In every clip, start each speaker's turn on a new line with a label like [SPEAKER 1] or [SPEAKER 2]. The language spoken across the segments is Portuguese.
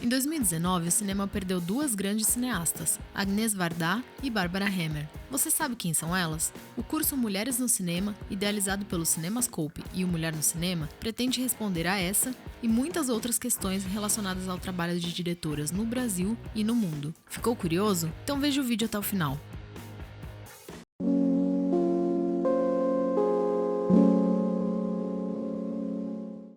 [SPEAKER 1] Em 2019, o cinema perdeu duas grandes cineastas, Agnès Varda e Barbara Hammer. Você sabe quem são elas? O curso Mulheres no Cinema, idealizado pelo Cinemascope e o Mulher no Cinema, pretende responder a essa e muitas outras questões relacionadas ao trabalho de diretoras no Brasil e no mundo. Ficou curioso? Então veja o vídeo até o final.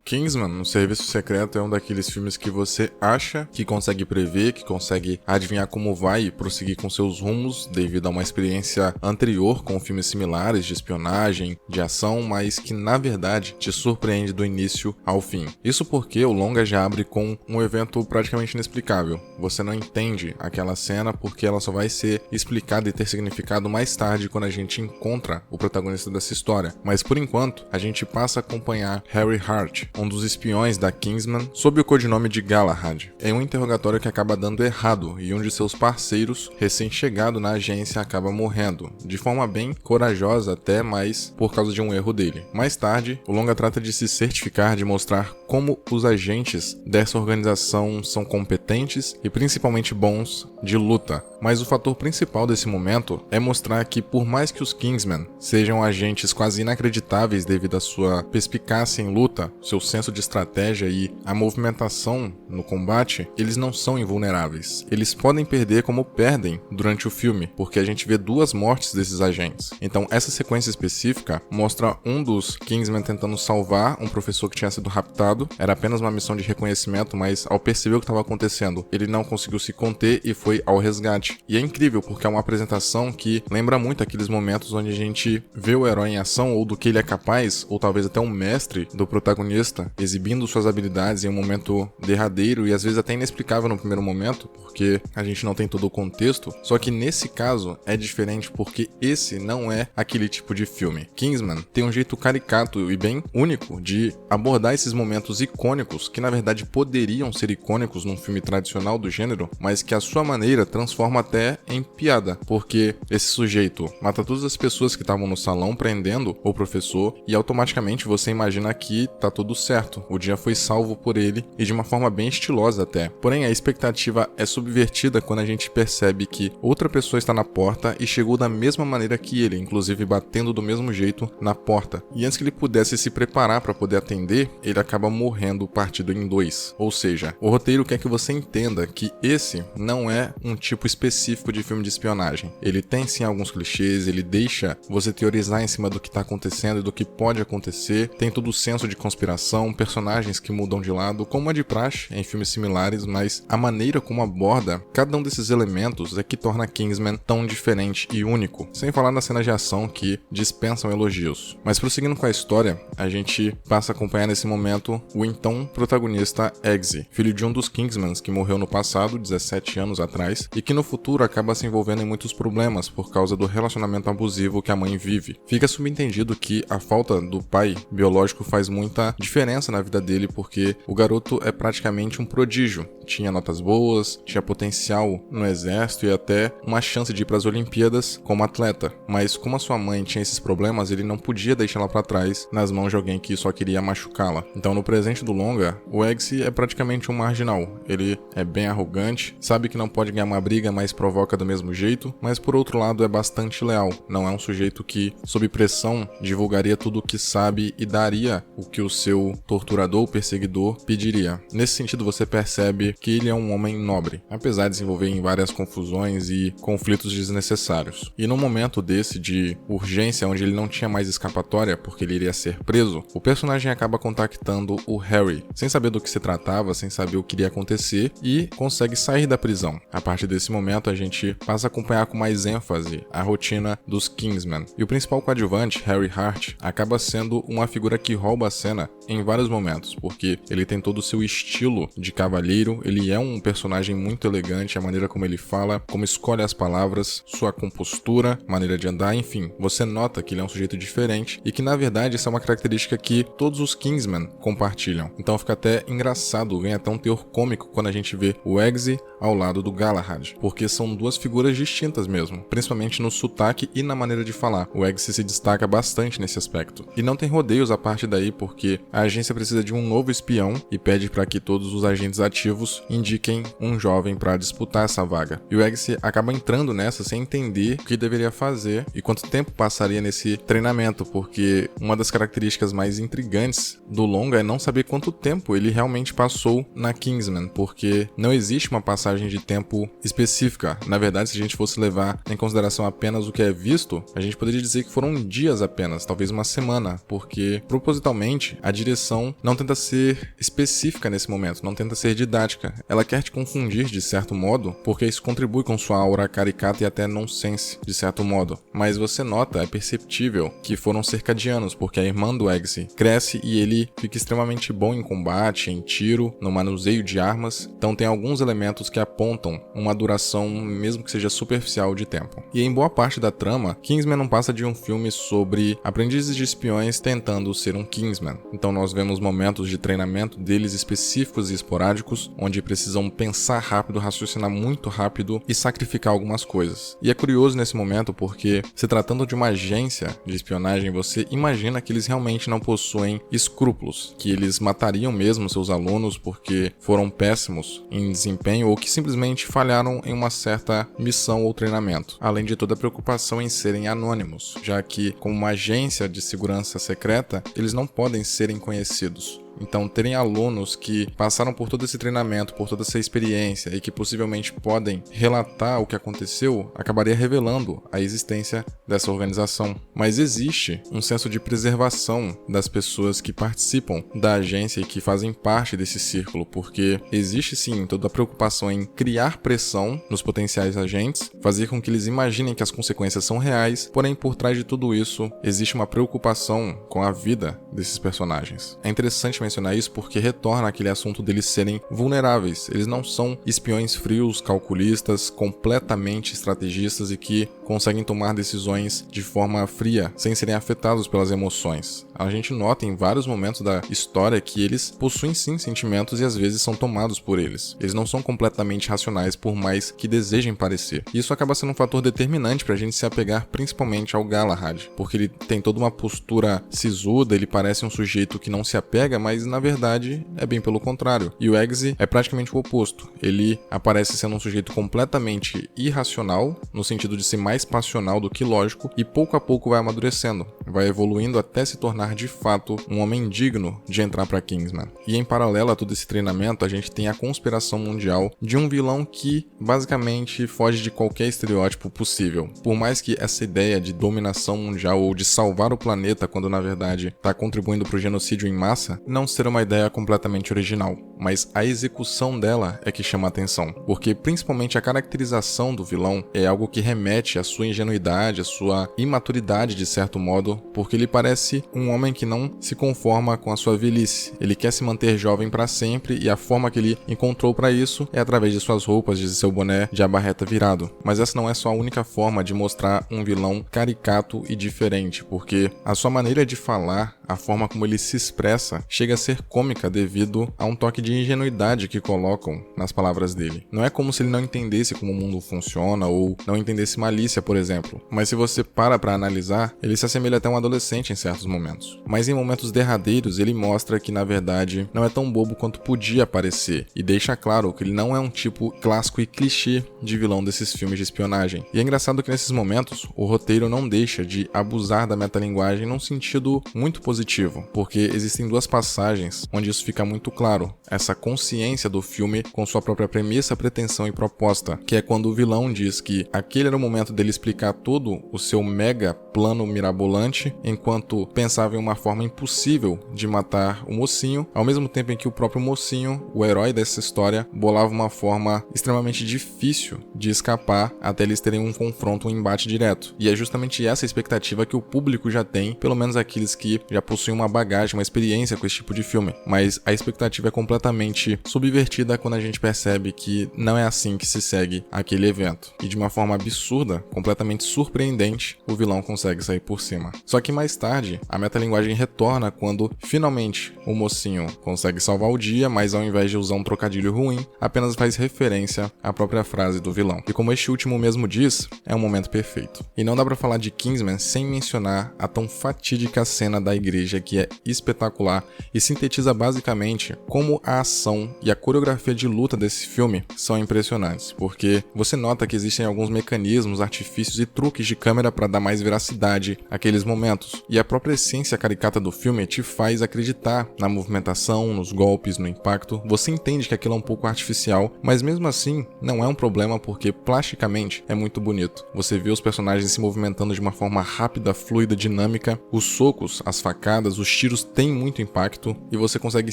[SPEAKER 2] Kingsman, o Serviço Secreto, é um daqueles filmes que você acha que consegue prever, que consegue adivinhar como vai prosseguir com seus rumos devido a uma experiência anterior com filmes similares de espionagem, de ação, mas que na verdade te surpreende do início ao fim. Isso porque o longa já abre com um evento praticamente inexplicável. Você não entende aquela cena porque ela só vai ser explicada e ter significado mais tarde quando a gente encontra o protagonista dessa história. Mas por enquanto, a gente passa a acompanhar Harry Hart, um dos espiões da Kingsman, sob o codinome de Galahad, em um interrogatório que acaba dando errado e um de seus parceiros, recém-chegado na agência, acaba morrendo, de forma bem corajosa até, mas por causa de um erro dele. Mais tarde, o longa trata de se certificar de mostrar como os agentes dessa organização são competentes e principalmente bons de luta. Mas o fator principal desse momento é mostrar que, por mais que os Kingsmen sejam agentes quase inacreditáveis devido à sua perspicácia em luta, seu senso de estratégia e a movimentação no combate, eles não são invulneráveis. Eles podem perder como perdem durante o filme, porque a gente vê duas mortes desses agentes. Então essa sequência específica mostra um dos Kingsmen tentando salvar um professor que tinha sido raptado. Era apenas uma missão de reconhecimento, mas ao perceber o que estava acontecendo, ele não conseguiu se conter e foi ao resgate. E é incrível porque é uma apresentação que lembra muito aqueles momentos onde a gente vê o herói em ação ou do que ele é capaz, ou talvez até um mestre do protagonista exibindo suas habilidades em um momento derradeiro e às vezes até inexplicável no primeiro momento, porque a gente não tem todo o contexto. Só que nesse caso é diferente porque esse não é aquele tipo de filme. Kingsman tem um jeito caricato e bem único de abordar esses momentos icônicos que na verdade poderiam ser icônicos num filme tradicional do gênero, mas que a sua maneira transforma até em piada, porque esse sujeito mata todas as pessoas que estavam no salão prendendo o professor e automaticamente você imagina que tá tudo certo, o dia foi salvo por ele e de uma forma bem estilosa até. Porém, a expectativa é subvertida quando a gente percebe que outra pessoa está na porta e chegou da mesma maneira que ele, inclusive batendo do mesmo jeito na porta. E antes que ele pudesse se preparar para poder atender, ele acaba morrendo partido em dois. Ou seja, o roteiro quer que você entenda que esse não é um tipo específico de filme de espionagem. Ele tem sim alguns clichês, ele deixa você teorizar em cima do que está acontecendo e do que pode acontecer, tem todo o senso de conspiração, personagens que mudam de lado, como é de praxe em filmes similares, mas a maneira como aborda cada um desses elementos é que torna Kingsman tão diferente e único, sem falar nas cenas de ação que dispensam elogios. Mas prosseguindo com a história, a gente passa a acompanhar nesse momento o então protagonista Eggsy, filho de um dos Kingsmans que morreu no passado, 17 anos atrás, e que no futuro acaba se envolvendo em muitos problemas por causa do relacionamento abusivo que a mãe vive. Fica subentendido que a falta do pai biológico faz muita diferença na vida dele, porque o garoto é praticamente um prodígio. Tinha notas boas, tinha potencial no exército e até uma chance de ir para as Olimpíadas como atleta. Mas como a sua mãe tinha esses problemas, ele não podia deixá-la para trás nas mãos de alguém que só queria machucá-la. Então no presente do longa, o Eggsy é praticamente um marginal. Ele é bem arrogante, sabe que não pode ganhar uma briga, mas provoca do mesmo jeito, mas por outro lado é bastante leal. Não é um sujeito que, sob pressão, divulgaria tudo o que sabe e daria o que o seu torturador ou perseguidor pediria. Nesse sentido, você percebe que ele é um homem nobre, apesar de se envolver em várias confusões e conflitos desnecessários. E num momento desse de urgência, onde ele não tinha mais escapatória porque ele iria ser preso, o personagem acaba contactando o Harry, sem saber do que se tratava, sem saber o que iria acontecer, e consegue sair da prisão. A partir desse momento, a gente passa a acompanhar com mais ênfase a rotina dos Kingsmen. E o principal coadjuvante, Harry Hart, acaba sendo uma figura que rouba a cena em vários momentos, porque ele tem todo o seu estilo de cavalheiro, ele é um personagem muito elegante, a maneira como ele fala, como escolhe as palavras, sua compostura, maneira de andar, enfim, você nota que ele é um sujeito diferente e que na verdade essa é uma característica que todos os Kingsmen compartilham. Então fica até engraçado, ganha até um teor cômico quando a gente vê o Eggsy ao lado do Galahad, porque são duas figuras distintas mesmo, principalmente no sotaque e na maneira de falar. O Eggsy se destaca bastante nesse aspecto. E não tem rodeios a partir daí, porque a agência precisa de um novo espião e pede para que todos os agentes ativos indiquem um jovem para disputar essa vaga. E o Eggsy acaba entrando nessa sem entender o que deveria fazer e quanto tempo passaria nesse treinamento, porque uma das características mais intrigantes do longa é não saber quanto tempo ele realmente passou na Kingsman, porque não existe uma passagem de tempo específica. Na verdade, se a gente fosse levar em consideração apenas o que é visto, a gente poderia dizer que foram dias apenas, talvez uma semana, porque propositalmente a direção não tenta ser específica nesse momento, não tenta ser didática. Ela quer te confundir de certo modo, porque isso contribui com sua aura caricata e até nonsense de certo modo. Mas você nota, é perceptível que foram cerca de anos, porque a irmã do Eggsy cresce e ele fica extremamente bom em combate, em tiro, no manuseio de armas, então tem alguns elementos que apontam uma duração, mesmo que seja superficial, de tempo. E em boa parte da trama, Kingsman não passa de um filme sobre aprendizes de espiões tentando ser um Kingsman. Então nós vemos momentos de treinamento deles específicos e esporádicos, onde precisam pensar rápido, raciocinar muito rápido e sacrificar algumas coisas. E é curioso nesse momento porque, se tratando de uma agência de espionagem, você imagina que eles realmente não possuem escrúpulos, que eles matariam mesmo seus alunos porque foram péssimos em desempenho ou que simplesmente falharam em uma certa missão ou treinamento, além de toda a preocupação em serem anônimos, já que, como uma agência de segurança secreta, eles não podem serem conhecidos. Então, terem alunos que passaram por todo esse treinamento, por toda essa experiência e que possivelmente podem relatar o que aconteceu, acabaria revelando a existência dessa organização. Mas existe um senso de preservação das pessoas que participam da agência e que fazem parte desse círculo, porque existe sim toda a preocupação em criar pressão nos potenciais agentes, fazer com que eles imaginem que as consequências são reais, porém por trás de tudo isso existe uma preocupação com a vida desses personagens. É interessante mencionar isso porque retorna aquele assunto deles serem vulneráveis. Eles não são espiões frios, calculistas, completamente estrategistas e que conseguem tomar decisões de forma fria, sem serem afetados pelas emoções. A gente nota em vários momentos da história que eles possuem sim sentimentos e às vezes são tomados por eles. Eles não são completamente racionais, por mais que desejem parecer. Isso acaba sendo um fator determinante pra gente se apegar principalmente ao Galahad, porque ele tem toda uma postura sisuda, ele parece um sujeito que não se apega, mas na verdade é bem pelo contrário. E o Eggsy é praticamente o oposto. Ele aparece sendo um sujeito completamente irracional, no sentido de ser mais passional do que lógico, e pouco a pouco vai amadurecendo, vai evoluindo até se tornar de fato um homem digno de entrar para Kingsman. E em paralelo a todo esse treinamento, a gente tem a conspiração mundial de um vilão que basicamente foge de qualquer estereótipo possível. Por mais que essa ideia de dominação mundial ou de salvar o planeta, quando na verdade está contribuindo para o genocídio em massa, não ser uma ideia completamente original, mas a execução dela é que chama a atenção, porque principalmente a caracterização do vilão é algo que remete à sua ingenuidade, à sua imaturidade de certo modo, porque ele parece um homem que não se conforma com a sua velhice. Ele quer se manter jovem para sempre e a forma que ele encontrou para isso é através de suas roupas, de seu boné de aba reta virado. Mas essa não é só a única forma de mostrar um vilão caricato e diferente, porque a sua maneira de falar, a forma como ele se expressa, chega a ser cômica devido a um toque de ingenuidade que colocam nas palavras dele. Não é como se ele não entendesse como o mundo funciona ou não entendesse malícia, por exemplo. Mas se você para analisar, ele se assemelha até a um adolescente em certos momentos. Mas em momentos derradeiros, ele mostra que na verdade não é tão bobo quanto podia parecer e deixa claro que ele não é um tipo clássico e clichê de vilão desses filmes de espionagem. E é engraçado que nesses momentos, o roteiro não deixa de abusar da metalinguagem num sentido muito positivo, porque existem duas passagens onde isso fica muito claro, essa consciência do filme com sua própria premissa, pretensão e proposta, que é quando o vilão diz que aquele era o momento dele explicar todo o seu mega plano mirabolante, enquanto pensava em uma forma impossível de matar o mocinho, ao mesmo tempo em que o próprio mocinho, o herói dessa história, bolava uma forma extremamente difícil de escapar até eles terem um confronto, um embate direto. E é justamente essa expectativa que o público já tem, pelo menos aqueles que já possuem uma bagagem, uma experiência com esse tipo de filme. Mas a expectativa é completamente subvertida quando a gente percebe que não é assim que se segue aquele evento. E de uma forma absurda, completamente surpreendente, o vilão consegue consegue sair por cima. Só que mais tarde, a metalinguagem retorna quando, finalmente, o mocinho consegue salvar o dia, mas ao invés de usar um trocadilho ruim, apenas faz referência à própria frase do vilão. E como este último mesmo diz, é um momento perfeito. E não dá pra falar de Kingsman sem mencionar a tão fatídica cena da igreja, que é espetacular e sintetiza basicamente como a ação e a coreografia de luta desse filme são impressionantes, porque você nota que existem alguns mecanismos, artifícios e truques de câmera para dar mais veracidade àqueles momentos, e a própria essência caricata do filme te faz acreditar na movimentação, nos golpes, no impacto. Você entende que aquilo é um pouco artificial, mas mesmo assim não é um problema porque plasticamente é muito bonito. Você vê os personagens se movimentando de uma forma rápida, fluida, dinâmica, os socos, as facadas, os tiros têm muito impacto e você consegue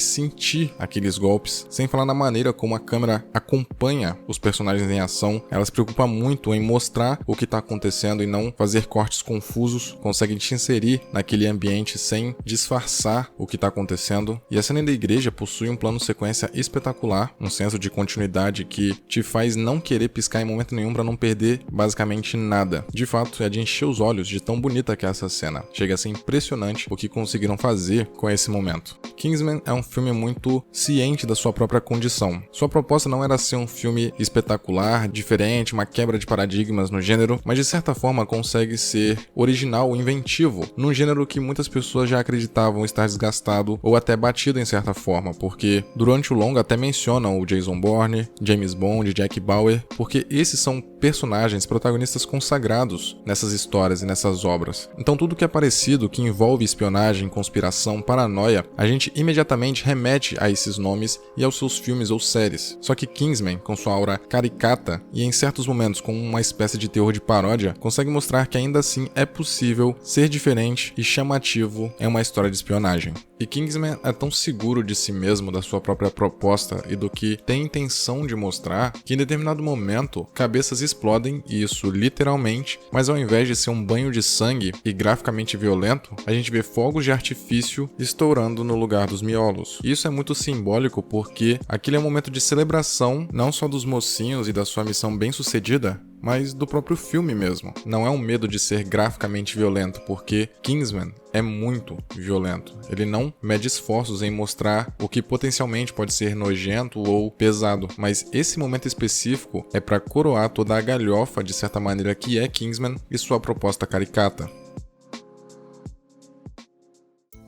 [SPEAKER 2] sentir aqueles golpes, sem falar na maneira como a câmera acompanha os personagens em ação. Ela se preocupa muito em mostrar o que está acontecendo e não fazer cortes confusos, consegue te inserir naquele ambiente sem disfarçar o que está acontecendo. E a cena da igreja possui um plano sequência espetacular, um senso de continuidade que te faz não querer piscar em momento nenhum para não perder basicamente nada. De fato, é de encher os olhos de tão bonita que é essa cena. Chega a ser impressionante o que conseguiram fazer com esse momento. Kingsman é um filme muito ciente da sua própria condição. Sua proposta não era ser um filme espetacular, diferente, uma quebra de paradigmas no gênero, mas de certa forma consegue ser original, inventivo, num gênero que muitas pessoas já acreditavam estar desgastado ou até batido em certa forma, porque durante o longa até mencionam o Jason Bourne, James Bond, Jack Bauer, porque esses são personagens, protagonistas consagrados nessas histórias e nessas obras. Então tudo que é parecido, que envolve espionagem, conspiração, paranoia, a gente imediatamente remete a esses nomes e aos seus filmes ou séries. Só que Kingsman, com sua aura caricata e em certos momentos com uma espécie de terror de paródia, consegue mostrar que ainda assim é possível ser diferente e chamativo em uma história de espionagem. E Kingsman é tão seguro de si mesmo, da sua própria proposta e do que tem intenção de mostrar, que em determinado momento cabeças explodem, e isso literalmente, mas ao invés de ser um banho de sangue e graficamente violento, a gente vê fogos de artifício estourando no lugar dos miolos. E isso é muito simbólico porque aquele é um momento de celebração não só dos mocinhos e da sua missão bem-sucedida, mas do próprio filme mesmo. Não é um medo de ser graficamente violento, porque Kingsman é muito violento. Ele não mede esforços em mostrar o que potencialmente pode ser nojento ou pesado, mas esse momento específico é para coroar toda a galhofa de certa maneira que é Kingsman e sua proposta caricata.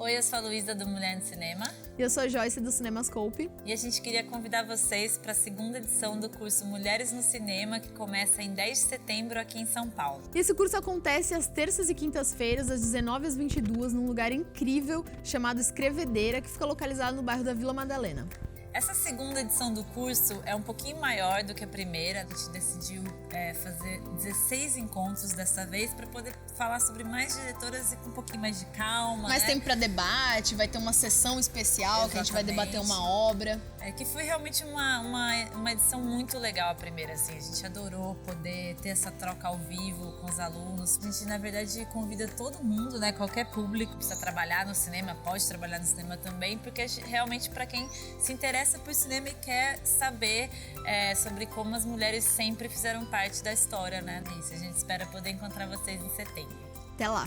[SPEAKER 3] Oi, eu sou a Luísa do Mulher no Cinema.
[SPEAKER 1] E eu sou a Joyce do Cinemascope.
[SPEAKER 3] E a gente queria convidar vocês para a segunda edição do curso Mulheres no Cinema, que começa em 10 de setembro aqui em São Paulo.
[SPEAKER 1] Esse curso acontece às terças e quintas-feiras, das 19 às 22, num lugar incrível chamado Escrevedeira, que fica localizado no bairro da Vila Madalena.
[SPEAKER 3] Essa segunda edição do curso é um pouquinho maior do que a primeira. A gente decidiu fazer 16 encontros dessa vez para poder falar sobre mais diretoras e com um pouquinho mais de calma.
[SPEAKER 1] Mais tempo para debate, vai ter uma sessão especial. Exatamente. Que a gente vai debater uma obra.
[SPEAKER 3] Que foi realmente uma edição muito legal a primeira, assim. A gente adorou poder ter essa troca ao vivo com os alunos. A gente, na verdade, convida todo mundo, né? Qualquer público que precisa trabalhar no cinema, pode trabalhar no cinema também, porque realmente para quem se interessa por cinema e quer saber sobre como as mulheres sempre fizeram parte da história, né? Isso, a gente espera poder encontrar vocês em setembro.
[SPEAKER 1] Até lá!